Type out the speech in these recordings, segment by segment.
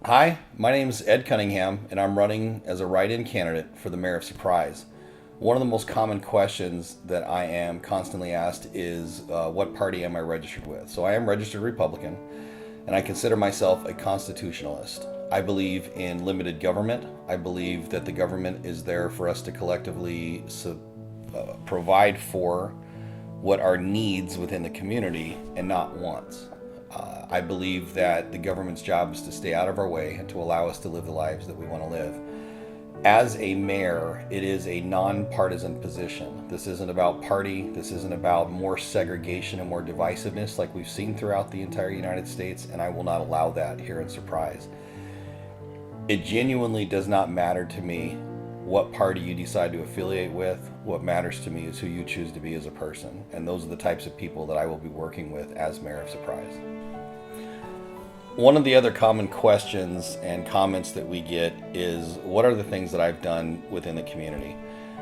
Hi, my name is Ed Cunningham, and I'm running as a write-in candidate for the mayor of Surprise. One of the most common questions that I am constantly asked is, what party am I registered with? So I am registered Republican, and I consider myself a constitutionalist. I believe in limited government. I believe that the government is there for us to collectively provide for what are needs within the community and not wants. I believe that the government's job is to stay out of our way and to allow us to live the lives that we want to live. As a mayor, it is a nonpartisan position. This isn't about party. This isn't about more segregation and more divisiveness like we've seen throughout the entire United States, and I will not allow that here in Surprise. It genuinely does not matter to me what party you decide to affiliate with. What matters to me is who you choose to be as a person, and those are the types of people that I will be working with as mayor of Surprise. One of the other common questions and comments that we get is, what are the things that I've done within the community?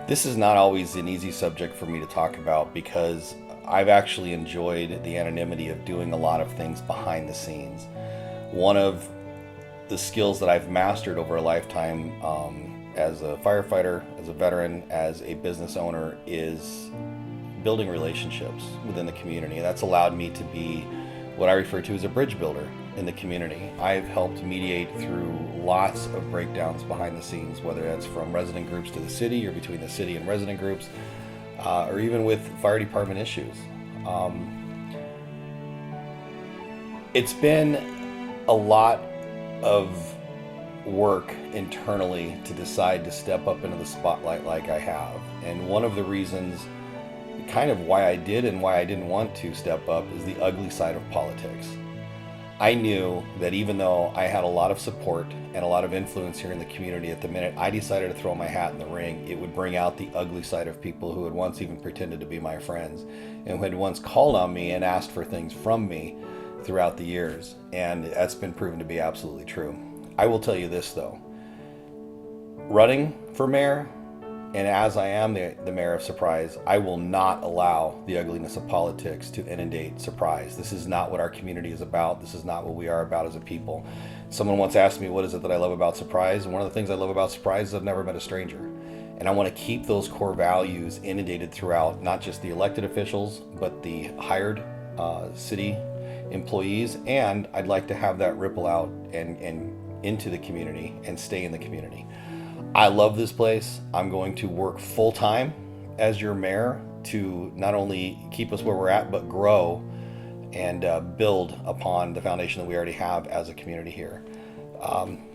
This is not always an easy subject for me to talk about because I've actually enjoyed the anonymity of doing a lot of things behind the scenes. One of the skills that I've mastered over a lifetime as a firefighter, as a veteran, as a business owner is building relationships within the community. And that's allowed me to be what I refer to as a bridge builder in the community. I've helped mediate through lots of breakdowns behind the scenes, whether that's from resident groups to the city or between the city and resident groups, or even with fire department issues. It's been a lot of work internally to decide to step up into the spotlight like I have. And one of the reasons kind of why I did and why I didn't want to step up is the ugly side of politics. I knew that even though I had a lot of support and a lot of influence here in the community, at the minute I decided to throw my hat in the ring, it would bring out the ugly side of people who had once even pretended to be my friends and who had once called on me and asked for things from me throughout the years. And that's been proven to be absolutely true. I will tell you this though, running for mayor, and as I am the mayor of Surprise, I will not allow the ugliness of politics to inundate Surprise. This is not what our community is about. This is not what we are about as a people. Someone once asked me, what is it that I love about Surprise? And one of the things I love about Surprise is I've never met a stranger. And I want to keep those core values inundated throughout, not just the elected officials, but the hired city employees. And I'd like to have that ripple out and into the community and stay in the community. I love this place. I'm going to work full time as your mayor to not only keep us where we're at, but grow and build upon the foundation that we already have as a community here.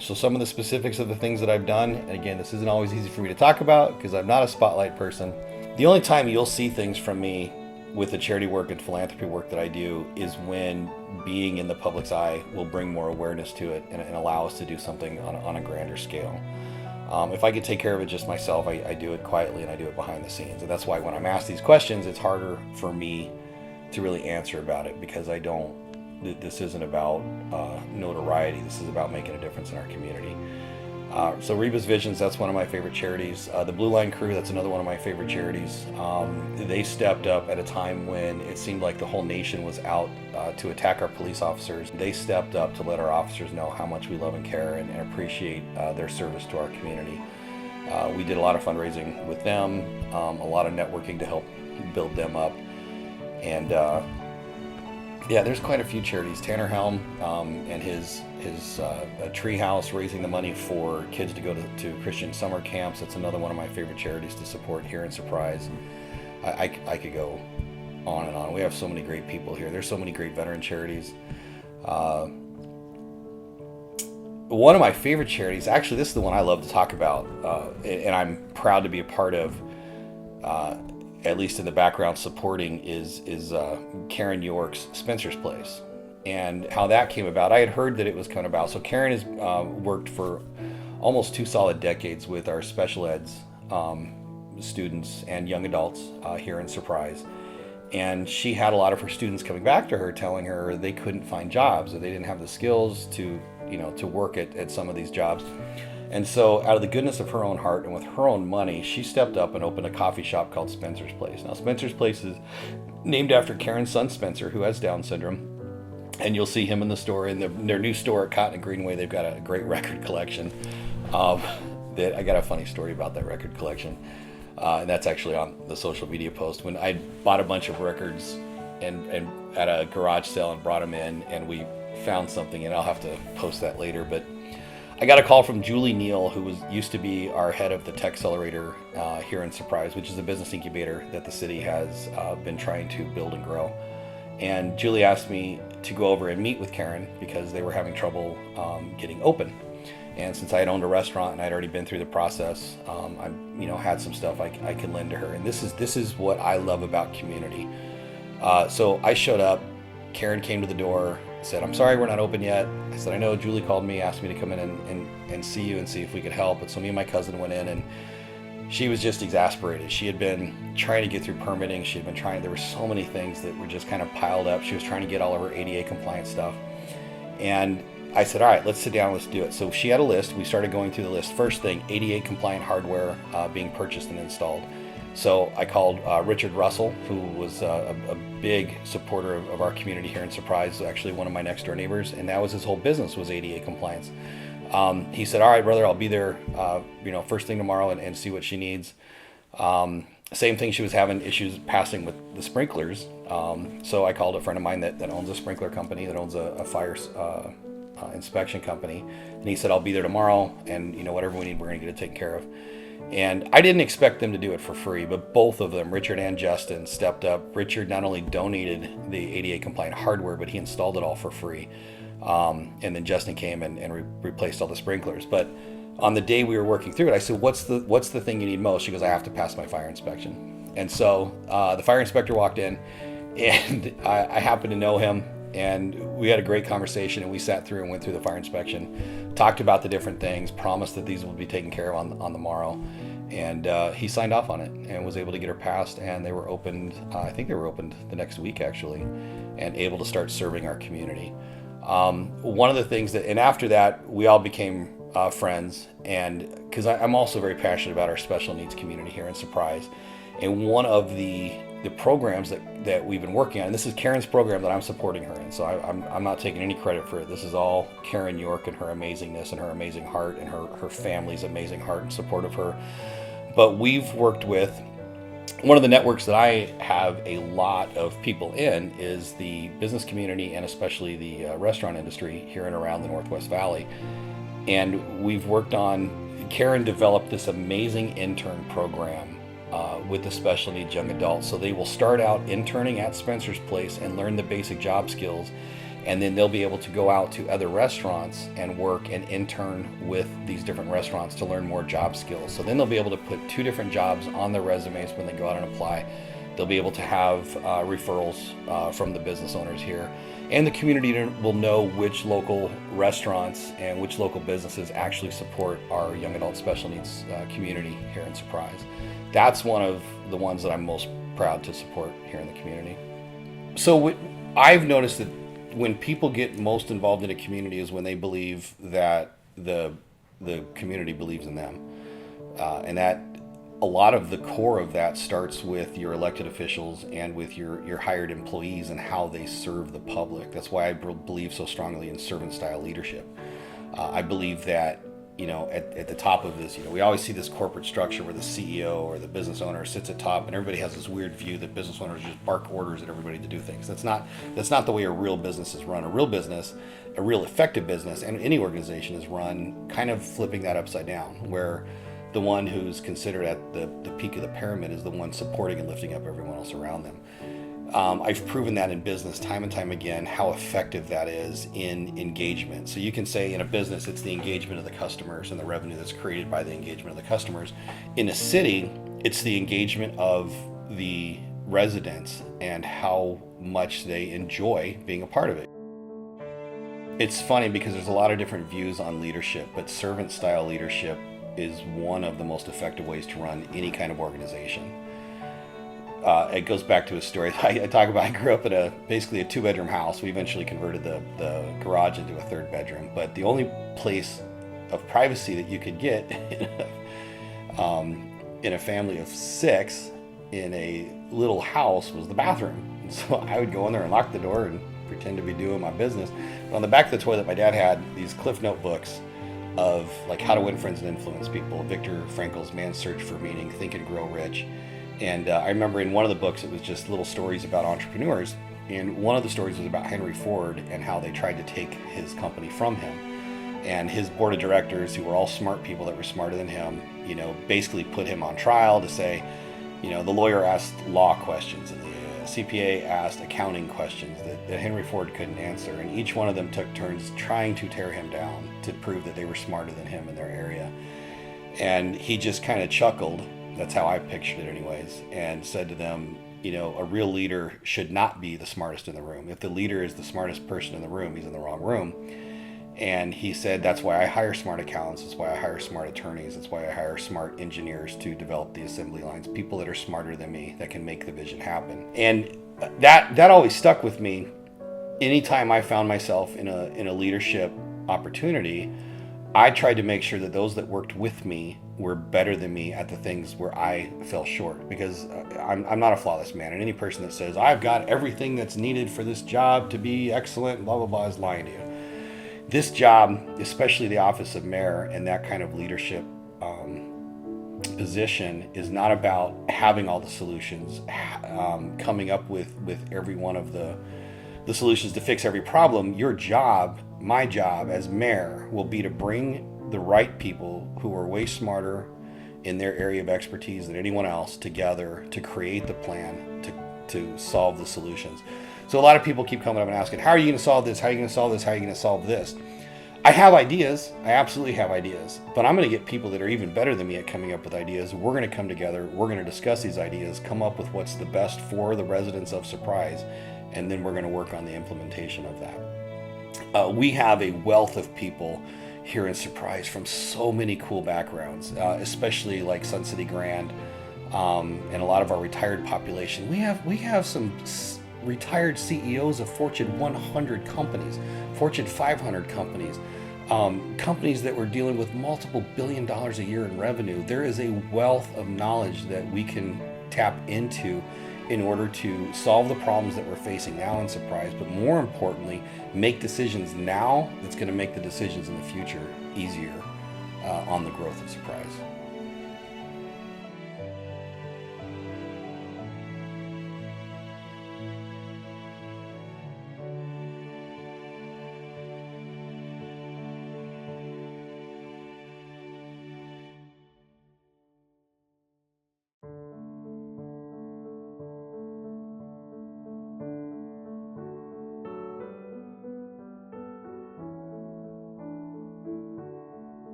So some of the specifics of the things that I've done, and again, this isn't always easy for me to talk about because I'm not a spotlight person. The only time you'll see things from me with the charity work and philanthropy work that I do is when being in the public's eye will bring more awareness to it and allow us to do something on a grander scale. If I could take care of it just myself, I do it quietly and I do it behind the scenes. And that's why when I'm asked these questions, it's harder for me to really answer about it because this isn't about notoriety. This is about making a difference in our community. So Reba's Visions, that's one of my favorite charities. The Blue Line Crew, that's another one of my favorite charities. They stepped up at a time when it seemed like the whole nation was out to attack our police officers. They stepped up to let our officers know how much we love and care and appreciate their service to our community. We did a lot of fundraising with them, a lot of networking to help build them up. And yeah, there's quite a few charities. Tanner Helm and his tree house raising the money for kids to go to Christian summer camps. That's another one of my favorite charities to support here in Surprise. I could go on and on. We have so many great people here. There's so many great veteran charities. One of my favorite charities, actually this is the one I love to talk about, and I'm proud to be a part of, at least in the background supporting, is Karen York's Spencer's Place. And how that came about, I had heard that it was coming about. So Karen has worked for almost 2 solid decades with our special eds students and young adults here in Surprise. And she had a lot of her students coming back to her telling her they couldn't find jobs, or they didn't have the skills to work at some of these jobs. And so out of the goodness of her own heart and with her own money, she stepped up and opened a coffee shop called Spencer's Place. Now Spencer's Place is named after Karen's son Spencer, who has Down syndrome. and you'll see him in the store. In their new store at Cotton and Greenway, they've got a great record collection. That I got a funny story about that record collection, and that's actually on the social media post. When I bought a bunch of records and at a garage sale and brought them in, and we found something, and I'll have to post that later. But I got a call from Julie Neal, who used to be our head of the Tech Accelerator here in Surprise, which is a business incubator that the city has been trying to build and grow. And Julie asked me to go over and meet with Karen because they were having trouble getting open. And since I had owned a restaurant and I'd already been through the process, I had some stuff I can lend to her. And this is what I love about community. So I showed up. Karen came to the door, said, "I'm sorry we're not open yet." I said, "I know." Julie called me, asked me to come in and see you and see if we could help. And so me and my cousin went in, and she was just exasperated. She had been trying to get through permitting. She had been trying. There were so many things that were just kind of piled up. She was trying to get all of her ADA compliant stuff. And I said, "All right, let's sit down, let's do it." So she had a list. We started going through the list. First thing, ADA compliant hardware being purchased and installed. So I called Richard Russell, who was a big supporter of our community here in Surprise, actually one of my next door neighbors, and that was his whole business was ADA compliance. He said, "All right, brother, I'll be there, first thing tomorrow and see what she needs." Same thing, she was having issues passing with the sprinklers. So I called a friend of mine that owns a sprinkler company, that owns a fire inspection company, and he said, "I'll be there tomorrow, and whatever we need, we're going to get it taken care of." And I didn't expect them to do it for free, but both of them, Richard and Justin, stepped up. Richard not only donated the ADA compliant hardware, but he installed it all for free. And then Justin came and replaced all the sprinklers. But on the day we were working through it, I said, what's the thing you need most? She goes, "I have to pass my fire inspection." And so the fire inspector walked in, and I happened to know him, and we had a great conversation, and we sat through and went through the fire inspection, talked about the different things, promised that these would be taken care of on the morrow, and he signed off on it and was able to get her passed, and they were opened, I think they were opened the next week actually, and able to start serving our community. One of the things and after that, we all became friends, and because I'm also very passionate about our special needs community here in Surprise, and one of the programs that we've been working on, and this is Karen's program that I'm supporting her in, so I'm not taking any credit for it. This is all Karen York and her amazingness and her amazing heart and her family's amazing heart and support of her. But we've worked with one of the networks that I have a lot of people in is the business community, and especially the restaurant industry here and around the Northwest Valley. And we've worked on, Karen developed this amazing intern program with the special needs young adults. So they will start out interning at Spencer's Place and learn the basic job skills, and then they'll be able to go out to other restaurants and work and intern with these different restaurants to learn more job skills. So then they'll be able to put 2 different jobs on their resumes when they go out and apply. They'll be able to have referrals from the business owners here, and the community will know which local restaurants and which local businesses actually support our young adult special needs community here in Surprise. That's one of the ones that I'm most proud to support here in the community. So I've noticed that when people get most involved in a community is when they believe that the community believes in them, and that a lot of the core of that starts with your elected officials and with your hired employees and how they serve the public. That's why I believe so strongly in servant style leadership. I believe that at the top of this, we always see this corporate structure where the CEO or the business owner sits at top, and everybody has this weird view that business owners just bark orders at everybody to do things. That's not the way a real business is run. A real business, a real effective business, and any organization is run kind of flipping that upside down, where the one who's considered at the peak of the pyramid is the one supporting and lifting up everyone else around them. I've proven that in business time and time again, how effective that is in engagement. So you can say in a business, it's the engagement of the customers and the revenue that's created by the engagement of the customers. In a city, it's the engagement of the residents and how much they enjoy being a part of it. It's funny because there's a lot of different views on leadership, but servant style leadership is one of the most effective ways to run any kind of organization. It goes back to a story I talk about. I grew up in basically a 2-bedroom house. We eventually converted the garage into a 3rd bedroom, but the only place of privacy that you could get in a family of 6 in a little house was the bathroom. And so I would go in there and lock the door and pretend to be doing my business. But on the back of the toilet, my dad had these Cliff Note books of like how to win friends and influence people. Viktor Frankl's Man's Search for Meaning, Think and Grow Rich. And I remember in one of the books, it was just little stories about entrepreneurs. And one of the stories was about Henry Ford and how they tried to take his company from him. And his board of directors, who were all smart people that were smarter than him, basically put him on trial to say, the lawyer asked law questions and the CPA asked accounting questions that Henry Ford couldn't answer. And each one of them took turns trying to tear him down to prove that they were smarter than him in their area. And he just kind of chuckled. That's how I pictured it anyways. And said to them, a real leader should not be the smartest in the room. If the leader is the smartest person in the room, he's in the wrong room. And he said, that's why I hire smart accountants. That's why I hire smart attorneys. That's why I hire smart engineers to develop the assembly lines, people that are smarter than me that can make the vision happen. And that always stuck with me. Anytime I found myself in a leadership opportunity, I tried to make sure that those that worked with me were better than me at the things where I fell short, because I'm not a flawless man. And any person that says, I've got everything that's needed for this job to be excellent, blah, blah, blah, is lying to you. This job, especially the office of mayor and that kind of leadership position, is not about having all the solutions, coming up with every one of the solutions to fix every problem. Your job, my job as mayor, will be to bring the right people who are way smarter in their area of expertise than anyone else together to create the plan to solve the solutions. So a lot of people keep coming up and asking, how are you going to solve this? How are you going to solve this? How are you going to solve this? I have ideas. I absolutely have ideas. But I'm going to get people that are even better than me at coming up with ideas. We're going to come together. We're going to discuss these ideas, come up with what's the best for the residents of Surprise, and then we're going to work on the implementation of that. We have a wealth of people here in Surprise from so many cool backgrounds, especially like Sun City Grand, and a lot of our retired population. We have some retired CEOs of Fortune 100 companies, Fortune 500 companies, companies that were dealing with multiple $1 billion a year in revenue. There is a wealth of knowledge that we can tap into in order to solve the problems that we're facing now in Surprise, but more importantly, make decisions now that's going to make the decisions in the future easier on the growth of Surprise.